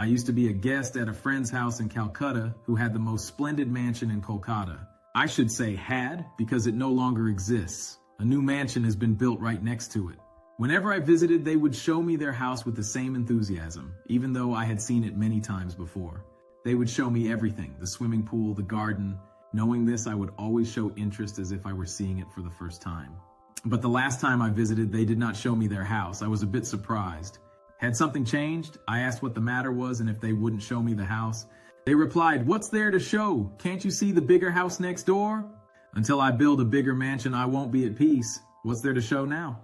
I used to be a guest at a friend's house in Calcutta who had the most splendid mansion in Kolkata. I should say had, because it no longer exists. A new mansion has been built right next to it. Whenever I visited, they would show me their house with the same enthusiasm, even though I had seen it many times before. They would show me everything, the swimming pool, the garden. Knowing this, I would always show interest as if I were seeing it for the first time. But the last time I visited, they did not show me their house. I was a bit surprised. Had something changed? I asked what the matter was and if they wouldn't show me the house. They replied, "What's there to show? Can't you see the bigger house next door? Until I build a bigger mansion, I won't be at peace. What's there to show now?"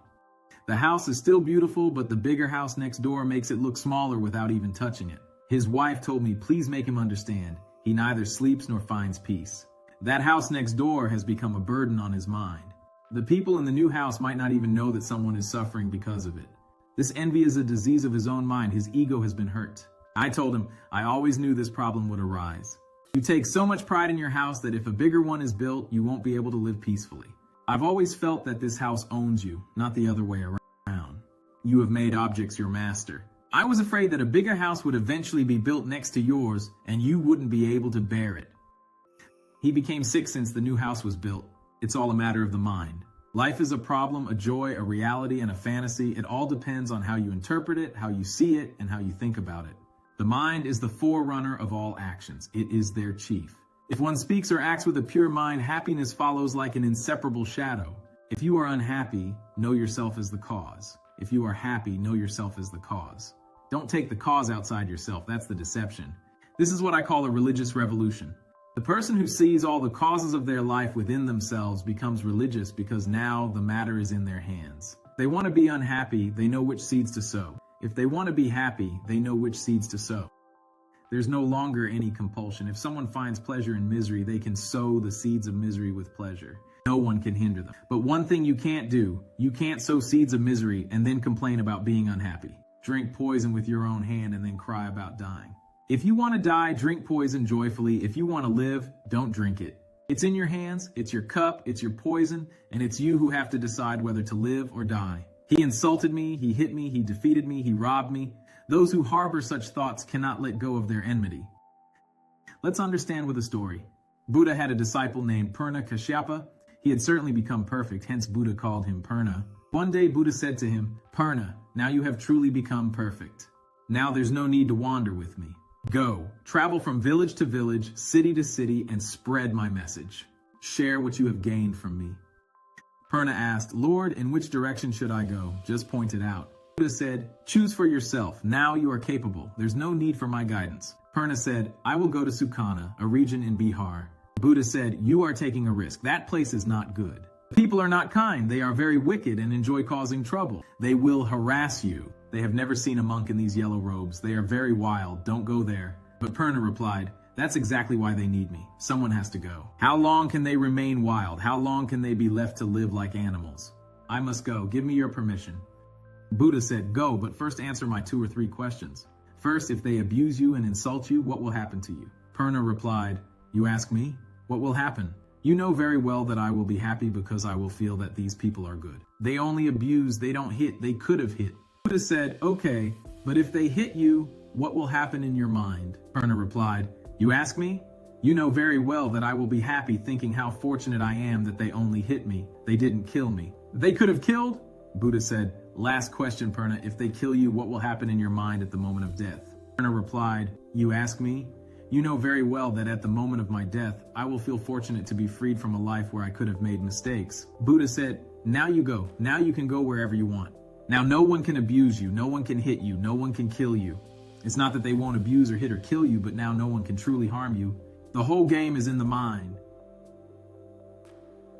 The house is still beautiful, but the bigger house next door makes it look smaller without even touching it. His wife told me, please make him understand. He neither sleeps nor finds peace. That house next door has become a burden on his mind. The people in the new house might not even know that someone is suffering because of it. This envy is a disease of his own mind. His ego has been hurt. I told him, I always knew this problem would arise. You take so much pride in your house that if a bigger one is built, you won't be able to live peacefully. I've always felt that this house owns you, not the other way around. You have made objects your master. I was afraid that a bigger house would eventually be built next to yours and you wouldn't be able to bear it. He became sick since the new house was built. It's all a matter of the mind. Life is a problem, a joy, a reality, and a fantasy. It all depends on how you interpret it, how you see it, and how you think about it. The mind is the forerunner of all actions. It is their chief. If one speaks or acts with a pure mind, happiness follows like an inseparable shadow. If you are unhappy, know yourself as the cause. If you are happy, know yourself as the cause. Don't take the cause outside yourself. That's the deception. This is what I call a religious revolution. The person who sees all the causes of their life within themselves becomes religious because now the matter is in their hands. They want to be unhappy, they know which seeds to sow. If they want to be happy, they know which seeds to sow. There's no longer any compulsion. If someone finds pleasure in misery, they can sow the seeds of misery with pleasure. No one can hinder them. But one thing you can't do, you can't sow seeds of misery and then complain about being unhappy. Drink poison with your own hand and then cry about dying. If you want to die, drink poison joyfully. If you want to live, don't drink it. It's in your hands, it's your cup, it's your poison, and it's you who have to decide whether to live or die. He insulted me, he hit me, he defeated me, he robbed me. Those who harbor such thoughts cannot let go of their enmity. Let's understand with a story. Buddha had a disciple named Purna Kashyapa. He had certainly become perfect, hence Buddha called him Purna. One day Buddha said to him, Purna, now you have truly become perfect. Now there's no need to wander with me. Go, travel from village to village, city to city, and spread my message. Share what you have gained from me. Purna asked, Lord, in which direction should I go? Just point it out. Buddha said, choose for yourself. Now you are capable. There's no need for my guidance. Purna said, I will go to Sukhana, a region in Bihar. Buddha said, you are taking a risk. That place is not good. People are not kind. They are very wicked and enjoy causing trouble. They will harass you. They have never seen a monk in these yellow robes. They are very wild. Don't go there. But Purna replied, that's exactly why they need me. Someone has to go. How long can they remain wild? How long can they be left to live like animals? I must go. Give me your permission. Buddha said, go, but first answer my 2 or 3 questions. First, if they abuse you and insult you, what will happen to you? Purna replied, you ask me? What will happen? You know very well that I will be happy because I will feel that these people are good. They only abuse, they don't hit, they could have hit. Buddha said, okay, but if they hit you, what will happen in your mind? Purna replied, you ask me? You know very well that I will be happy thinking how fortunate I am that they only hit me. They didn't kill me. They could have killed? Buddha said, last question, Purna. If they kill you, what will happen in your mind at the moment of death? Purna replied, you ask me? You know very well that at the moment of my death, I will feel fortunate to be freed from a life where I could have made mistakes. Buddha said, now you go. Now you can go wherever you want. Now no one can abuse you. No one can hit you. No one can kill you. It's not that they won't abuse or hit or kill you, but now no one can truly harm you. The whole game is in the mind.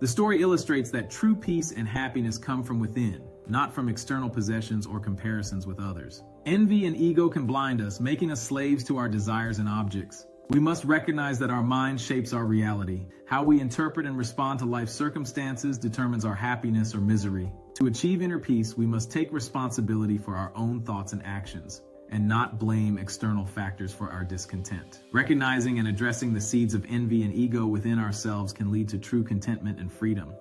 The story illustrates that true peace and happiness come from within, not from external possessions or comparisons with others. Envy and ego can blind us, making us slaves to our desires and objects. We must recognize that our mind shapes our reality. How we interpret and respond to life's circumstances determines our happiness or misery. To achieve inner peace, we must take responsibility for our own thoughts and actions, and not blame external factors for our discontent. Recognizing and addressing the seeds of envy and ego within ourselves can lead to true contentment and freedom.